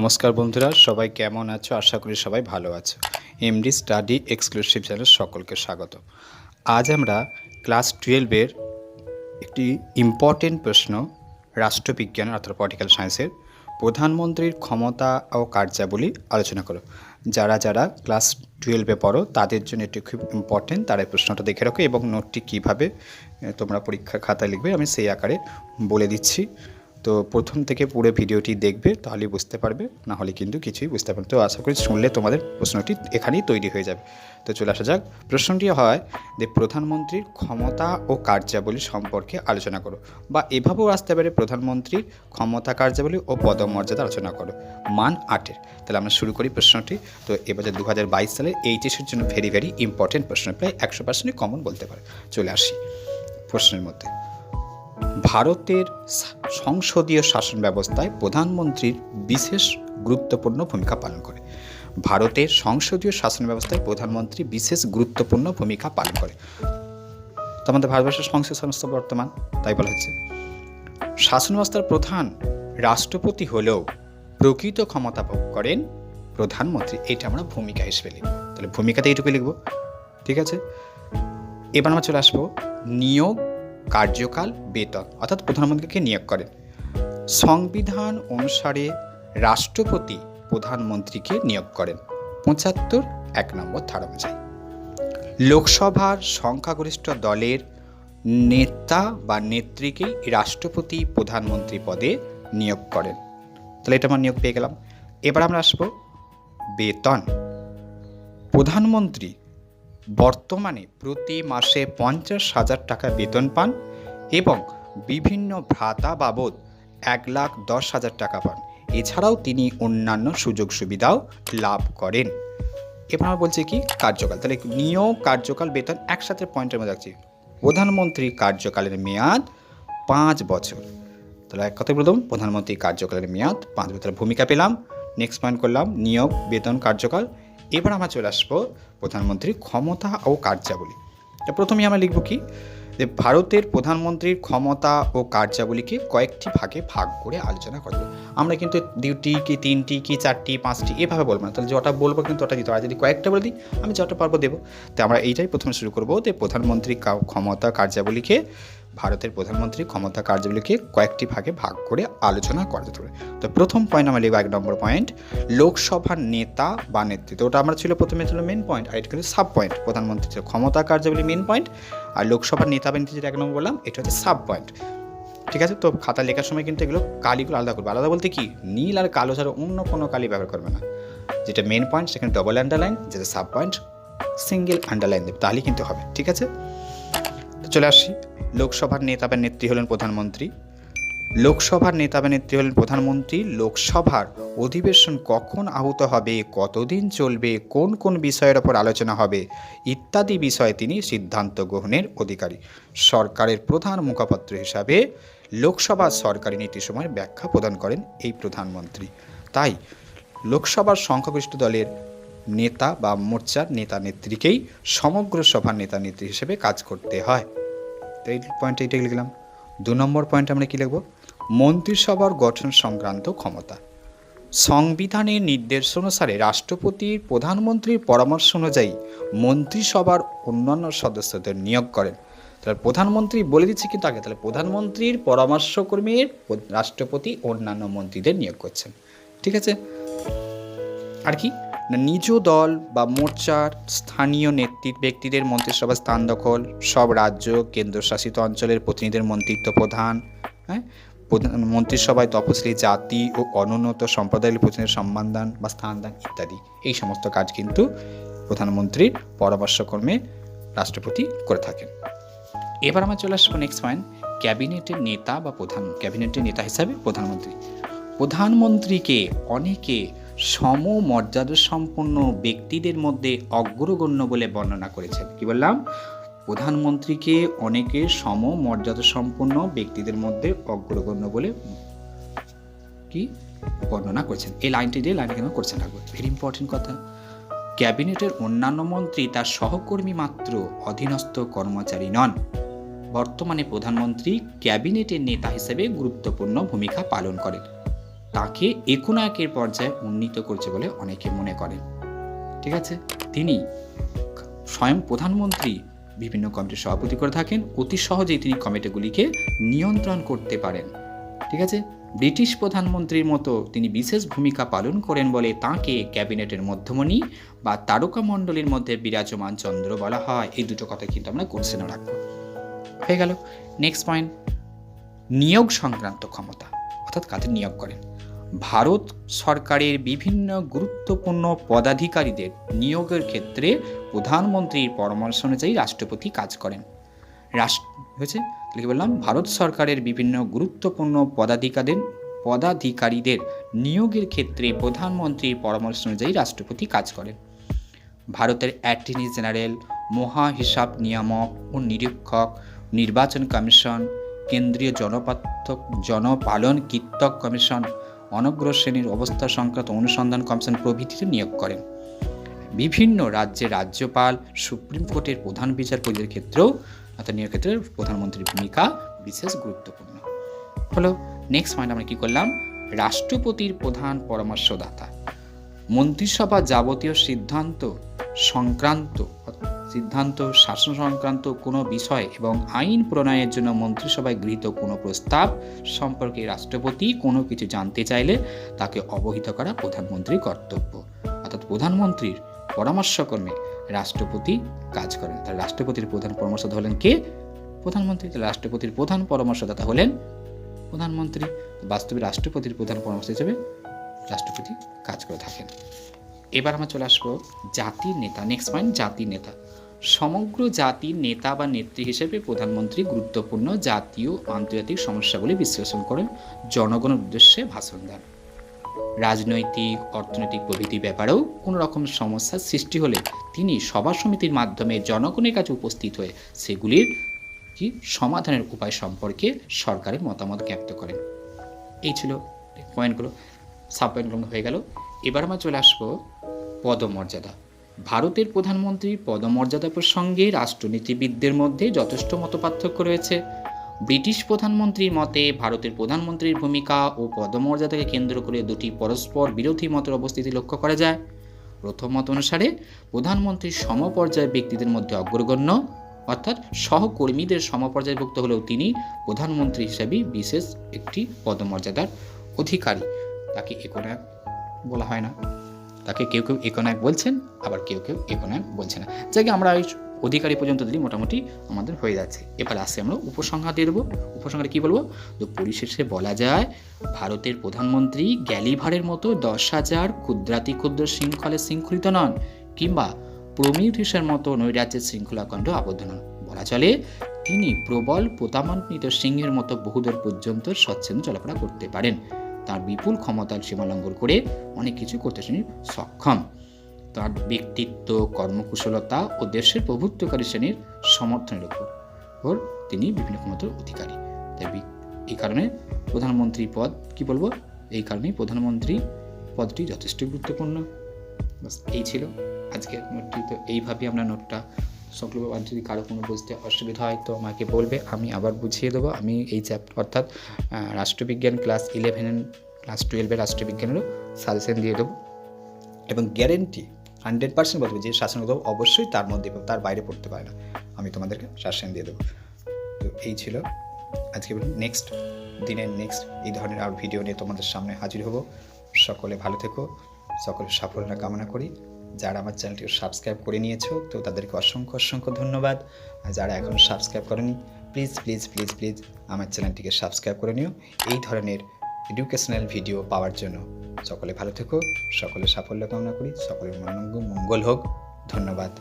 নমস্কার বন্ধুরা, সবাই কেমন আছো? আশা করি সবাই ভালো আছো। এমডি স্টাডি এক্সক্লুসিভ চ্যানেল সকলকে স্বাগত। আজ আমরা ক্লাস 12-এর একটি ইম্পর্টেন্ট প্রশ্ন, রাষ্ট্রবিজ্ঞান অর্থাৎ পলিটিক্যাল সায়েন্সের প্রধানমন্ত্রীর ক্ষমতা ও কার্যাবলী আলোচনা করো। যারা যারা ক্লাস 12-এ পড়ো তাদের জন্য এটি খুব ইম্পর্টেন্ট, তারা এই প্রশ্নটা দেখে রাখো এবং নোটটি কীভাবে তোমরা পরীক্ষার খাতায় লিখবে আমি সেই আকারে বলে দিচ্ছি। তো প্রথম থেকে পুরো ভিডিওটি দেখবে, তাহলেই বুঝতে পারবে, না হলে কিন্তু কিছুই বুঝতে পারবে। তো আশা করি শুনলে তোমাদের প্রশ্নটি এখানেই তৈরি হয়ে যাবে। তো চলে আসা যাক। প্রশ্নটি হয় যে প্রধানমন্ত্রীর ক্ষমতা ও কার্যাবলী সম্পর্কে আলোচনা করো, বা এভাবেও আসতে পারে প্রধানমন্ত্রীর ক্ষমতা, কার্যাবলী ও পদমর্যাদা আলোচনা করো। মান 8-এর। তাহলে আমরা শুরু করি প্রশ্নটি। তো এবছর 2022 সালের এইচএসের জন্য ভেরি ভেরি ইম্পর্টেন্ট প্রশ্ন, প্রায় 100% কমন বলতে পারে। চলে আসি প্রশ্নের মধ্যে। ভারতের সংসদীয় শাসন ব্যবস্থায় প্রধানমন্ত্রীর বিশেষ গুরুত্বপূর্ণ ভূমিকা পালন করে। ভারতের সংসদীয় শাসন ব্যবস্থায় প্রধানমন্ত্রী বিশেষ গুরুত্বপূর্ণ ভূমিকা পালন করে। তো আমাদের ভারতবর্ষের সংসদ সংস্থা বর্তমান, তাই বলা হচ্ছে। শাসন ব্যবস্থার প্রধান রাষ্ট্রপতি হলেও প্রকৃত ক্ষমতা ভোগ করেন প্রধানমন্ত্রী। এটা আমরা ভূমিকা হিসেবে লিখব। তাহলে ভূমিকাতে এইটুকু লিখব, ঠিক আছে। এবার আমরা চলে আসবো নিয়োগ, কার্যকাল, বেতন, অর্থাৎ প্রধানমন্ত্রীকে নিয়োগ করেন। সংবিধান অনুসারে রাষ্ট্রপতি প্রধানমন্ত্রীকে নিয়োগ করেন 75(1) ধারা অনুযায়ী। লোকসভার সংখ্যাগরিষ্ঠ দলের নেতা বা নেত্রীকেই রাষ্ট্রপতি প্রধানমন্ত্রী পদে নিয়োগ করেন। তাহলে এটা আমরা নিয়োগ পেয়ে গেলাম। এবার আমরা আসবো বেতন। প্রধানমন্ত্রী বর্তমানে প্রতি মাসে 50,000 টাকা বেতন পান এবং বিভিন্ন ভাতা বাবদ 1,10,000 টাকা পান। এছাড়াও তিনি অন্যান্য সুযোগ সুবিধাও লাভ করেন। এবার আমরা বলছি কি কার্যকাল। তাহলে নিয়োগ, কার্যকাল, বেতন একসাথে পয়েন্টের মধ্যে রাখছি। প্রধানমন্ত্রী কার্যকালের মেয়াদ 5 বছর। তাহলে এক কথায় বললাম প্রধানমন্ত্রী কার্যকালের মেয়াদ 5 বছর। ভূমিকা পেলাম, নেক্সট পয়েন্ট করলাম নিয়োগ, বেতন, কার্যকাল। এবার আমরা চলে আসবো প্রধানমন্ত্রীর ক্ষমতা ও কার্যাবলী। তো প্রথমেই আমরা লিখব কি, যে ভারতের প্রধানমন্ত্রীর ক্ষমতা ও কার্যাবলীকে কয়েকটি ভাগে ভাগ করে আলোচনা করব। আমরা কিন্তু 2টি কি 3টি কি 4টি 5টি এভাবে বলবো না। তাহলে যটা বলবো কিন্তু ওটা দিতে হয়। যদি কয়েকটা বলে দিই আমি যটা পারবো দেবো। তো আমরা এইটাই প্রথমে শুরু করবো, যে প্রধানমন্ত্রীর ক্ষমতা, কার্যাবলীকে, ভারতের প্রধানমন্ত্রীর ক্ষমতা, কার্যাবলীকে কয়েকটি ভাগে ভাগ করে আলোচনা করা যেতে পারে। তো প্রথম পয়েন্ট আমরা লিখব 1 নম্বর পয়েন্ট, লোকসভার নেতা বা নেতৃত্ব। ওটা আমরা ছিল প্রথমে ছিল মেন পয়েন্ট, আর এটা কিন্তু সাব পয়েন্ট। প্রধানমন্ত্রীর ক্ষমতা, কার্যাবলী মেন পয়েন্ট, আর লোকসভার নেতা বা নেতৃত্ব 1 নম্বর বললাম, এটা হচ্ছে সাব পয়েন্ট, ঠিক আছে। তো খাতা লেখার সময় কিন্তু এগুলো কালিগুলো আলাদা করবে। আলাদা বলতে কি, নীল আর কালো ছাড়া অন্য কোনো কালি ব্যবহার করবে না। যেটা মেন পয়েন্ট সেখানে ডবল আন্ডারলাইন, যেটা সাব পয়েন্ট সিঙ্গেল আন্ডারলাইন দেবে, তাহলেই কিন্তু হবে, ঠিক আছে। তো চলে আসি, লোকসভার নেতা বা নেত্রী হলেন প্রধানমন্ত্রী। লোকসভার নেতা বা নেত্রী হলেন প্রধানমন্ত্রী। লোকসভার অধিবেশন কখন আহুত হবে, কতদিন চলবে, কোন কোন বিষয়ের ওপর আলোচনা হবে ইত্যাদি বিষয়ে তিনি সিদ্ধান্ত গ্রহণের অধিকারী। সরকারের প্রধান মুখপাত্র হিসাবে লোকসভার সরকারি নীতিসমূহের ব্যাখ্যা প্রদান করেন এই প্রধানমন্ত্রী। তাই লোকসভার সংখ্যাগরিষ্ঠ দলের নেতা বা মোর্চার নেতা নেত্রীকেই সমগ্র সভার নেতা নেত্রী হিসেবে কাজ করতে হয়। তো এই পয়েন্টে এইটাই লিখলাম। 2 নম্বর পয়েন্ট আমরা কী লিখব, মন্ত্রিসভার গঠন সংক্রান্ত ক্ষমতা। সংবিধানের নির্দেশ অনুসারে রাষ্ট্রপতির প্রধানমন্ত্রীর পরামর্শ অনুযায়ী মন্ত্রিসভার অন্যান্য সদস্যদের নিয়োগ করেন। তাহলে প্রধানমন্ত্রী বলে দিচ্ছে কিন্তু আগে, তাহলে প্রধানমন্ত্রীর পরামর্শকর্মীর রাষ্ট্রপতি অন্যান্য মন্ত্রীদের নিয়োগ করছেন, ঠিক আছে। আর কি না, নিজ দল বা মোর্চার স্থানীয় ব্যক্তিদের মন্ত্রিসভার স্থান দখল, সব রাজ্য কেন্দ্রশাসিত অঞ্চলের প্রতিনিধিদের মন্ত্রিত্ব প্রধান, হ্যাঁ, মন্ত্রিসভায় তপশিলি জাতি ও অনুন্নত সম্প্রদায়ের প্রতিনিধিদের সম্মানদান বা স্থানদান ইত্যাদি, এই সমস্ত কাজ কিন্তু প্রধানমন্ত্রীর পরামর্শক্রমে রাষ্ট্রপতি করে থাকেন। এবার আমরা চলে আসবো নেক্সট পয়েন্ট, ক্যাবিনেটের নেতা বা ক্যাবিনেটের নেতা হিসাবে প্রধানমন্ত্রী। প্রধানমন্ত্রীকে অনেকে সমমর্যাদা সম্পন্ন ব্যক্তিদের মধ্যে অগ্রগণ্য বলে বর্ণনা করেছেন। কি বললাম, প্রধানমন্ত্রীকে অনেকে সমমর্যাদা সম্পন্ন ব্যক্তিদের মধ্যে অগ্রগণ্য বলে কি বর্ণনা করেছেন। এই লাইনটি দিয়ে লাইনটি কেন করছেন রাখবো, ভেরি ইম্পর্টেন্ট কথা। ক্যাবিনেটের অন্যান্য মন্ত্রী তার সহকর্মী মাত্র, অধীনস্থ কর্মচারী নন। বর্তমানে প্রধানমন্ত্রী ক্যাবিনেটের নেতা হিসেবে গুরুত্বপূর্ণ ভূমিকা পালন করেন। তাকে একনায়কের পর্যায়ে উন্নীত করছে বলে অনেকে মনে করেন। ঠিক আছে, তিনি স্বয়ং প্রধানমন্ত্রী বিভিন্ন কমিটির সভাপতি করে থাকেন, অতি সহজেই তিনি কমিটিগুলিকে নিয়ন্ত্রণ করতে পারেন। ঠিক আছে, ব্রিটিশ প্রধানমন্ত্রীর মতো তিনি বিশেষ ভূমিকা পালন করেন বলে তাঁকে ক্যাবিনেটের মধ্যমণি বা তারকামণ্ডলীর মধ্যে বিরাজমান চন্দ্র বলা হয়। এই দুটো কথা কিন্তু আমরা কোশ্চেনে রাখবো। হয়ে গেল। নেক্সট পয়েন্ট, নিয়োগ সংক্রান্ত ক্ষমতা, অর্থাৎ কাদের নিয়োগ করেন। ভারত সরকারের বিভিন্ন গুরুত্বপূর্ণ পদাধিকারীদের নিয়োগের ক্ষেত্রে প্রধানমন্ত্রীর পরামর্শ অনুযায়ী রাষ্ট্রপতি কাজ করেন। হয়েছে, কি বললাম, ভারত সরকারের বিভিন্ন গুরুত্বপূর্ণ পদাধিকারীদের নিয়োগের ক্ষেত্রে প্রধানমন্ত্রীর পরামর্শ অনুযায়ী রাষ্ট্রপতি কাজ করেন। ভারতের অ্যাটর্নি জেনারেল, মহা হিসাব নিয়ামক ও নিরীক্ষক, নির্বাচন কমিশন, কেন্দ্রীয় জনপালন কীর্তক কমিশন, অনগ্র শ্রেণীর অবস্থা সংক্রান্ত অনুসন্ধান কমিশন প্রভৃতিতে নিয়োগ করেন। বিভিন্ন রাজ্যের রাজ্যপাল, সুপ্রিম কোর্টের প্রধান বিচারপতিদের ক্ষেত্রেও নিয়োগের ক্ষেত্রে প্রধানমন্ত্রীর ভূমিকা বিশেষ গুরুত্বপূর্ণ। হলো। নেক্সট পয়েন্ট আমরা কি করলাম, রাষ্ট্রপতির প্রধান পরামর্শদাতা। মন্ত্রিসভা যাবতীয় সিদ্ধান্ত, শাসন সংক্রান্ত কোনো বিষয় এবং আইন প্রণয়নের জন্য মন্ত্রিসভায় গৃহীত কোনো প্রস্তাব সম্পর্কে রাষ্ট্রপতি কোনো কিছু জানতে চাইলে তাকে অবহিত করা প্রধানমন্ত্রীর কর্তব্য। অর্থাৎ প্রধানমন্ত্রীর পরামর্শক্রমে রাষ্ট্রপতি কাজ করেন। তার রাষ্ট্রপতির প্রধান পরামর্শদাতা হলেন কে? প্রধানমন্ত্রী। তাহলে রাষ্ট্রপতির প্রধান পরামর্শদাতা হলেন প্রধানমন্ত্রী। বাস্তবে রাষ্ট্রপতির প্রধান পরামর্শ হিসেবে রাষ্ট্রপতি কাজ করে থাকেন। এবার আমরা চলে আসবো জাতির নেতা। নেক্সট পয়েন্ট, জাতির নেতা। সমগ্র জাতির নেতা বা নেত্রী হিসেবে প্রধানমন্ত্রী গুরুত্বপূর্ণ জাতীয় আন্তর্জাতিক সমস্যাগুলি বিশ্লেষণ করেন, জনগণের উদ্দেশ্যে ভাষণ দেন। রাজনৈতিক, অর্থনৈতিক প্রভৃতি ব্যাপারেও কোনো রকম সমস্যার সৃষ্টি হলে তিনি সভা সমিতির মাধ্যমে জনগণের কাছে উপস্থিত হয়ে সেগুলির সমাধানের উপায় সম্পর্কে সরকারের মতামত জ্ঞাপন করেন। এই ছিল পয়েন্টগুলো, সাব পয়েন্টগুলো হয়ে গেল। এবার আমরা চলে আসবো পদমর্যাদা। ভারতের প্রধানমন্ত্রীর পদমর্যাদা প্রসঙ্গে রাষ্ট্রনীতিবিদদের মধ্যে যথেষ্ট মতপার্থক্য রয়েছে। ব্রিটিশ প্রধানমন্ত্রীর মতে ভারতের প্রধানমন্ত্রীর ভূমিকা ও পদমর্যাদাকে কেন্দ্র করে দুটি পরস্পর বিরোধী মতের অবস্থিতি লক্ষ্য করা যায়। প্রথম মত অনুসারে প্রধানমন্ত্রীর সমপর্যায়ের ব্যক্তিদের মধ্যে অগ্রগণ্য, অর্থাৎ সহকর্মীদের সমপর্যায়ভুক্ত হলেও তিনি প্রধানমন্ত্রী হিসেবে বিশেষ একটি পদমর্যাদার অধিকারী। তাকে একনায়ক বলা হয় না, তাকে কেউ কেউ একনায়ক বলছেন, আবার কেউ কেউ একনায়ক বলছে না। যাকে আমরা অধিকারী পর্যন্ত দিলে মোটামুটি আমাদের হয়ে যাচ্ছে। এবার আসে আমরা উপসংহার দিয়ে দেবো। উপসংহারে কী বলবো, তো পরিশেষে বলা যায় ভারতের প্রধানমন্ত্রী গ্যালিভারের মতো 10,000 ক্ষুদ্রাতি ক্ষুদ্র শৃঙ্খলে শৃঙ্খলিত নন, কিংবা প্রমিউথিসের মতো নৈরাজ্যের শৃঙ্খলাখণ্ড আবদ্ধ নন। বলা চলে তিনি প্রবল প্রতাপান্বিত সিংহের মতো বহুদূর পর্যন্ত স্বচ্ছন্দে চলাফেরা করতে পারেন। তার বিপুল ক্ষমতার সীমা লঙ্ঘন করে অনেক কিছু করতে তিনি সক্ষম। তার ব্যক্তিত্ব, কর্মকুশলতা ও দেশের প্রভুত্বকারী শ্রেণীর সমর্থনের উপর তিনি বিভিন্ন ক্ষমতার অধিকারী। তাই এই কারণে প্রধানমন্ত্রী পদ কি বলবো, এই কারণেই প্রধানমন্ত্রী পদটি যথেষ্ট গুরুত্বপূর্ণ। বাস এই ছিল আজকের নোটটি। তো এইভাবেই আমরা নোটটা সংকল্প, আর যদি কারো কোনো বুঝতে অসুবিধা হয় তো আমাকে বলবে, আমি আবার বুঝিয়ে দেবো। আমি এই চ্যাপ্টার অর্থাৎ রাষ্ট্রবিজ্ঞান ক্লাস 11 ক্লাস 12 রাষ্ট্রবিজ্ঞানেরও সাজেশন দিয়ে দেবো, এবং গ্যারেন্টি 100% বলবো যে শাসন দেবো অবশ্যই তার মধ্যে, তার বাইরে পড়তে পারে না, আমি তোমাদেরকে শাসন দিয়ে দেবো। তো এই ছিল আজকে। নেক্সট দিনের নেক্সট এই ধরনের আর ভিডিও নিয়ে তোমাদের সামনে হাজির হব। সকলে ভালো থেকো, সকলের সাফল্য কামনা করি। যারা আমার চ্যানেলটিকে সাবস্ক্রাইব করে নিয়েছো তো তাদেরকে অসংখ্য অসংখ্য ধন্যবাদ। আর যারা এখনও সাবস্ক্রাইব করেনি প্লিজ প্লিজ প্লিজ প্লিজ আমার চ্যানেলটিকে সাবস্ক্রাইব করে নিও এই ধরনের এডুকেশনাল ভিডিও পাওয়ার জন্য। সকলে ভালো থেকো, সকলের সাফল্য কামনা করি, সকলের মঙ্গল হোক। ধন্যবাদ।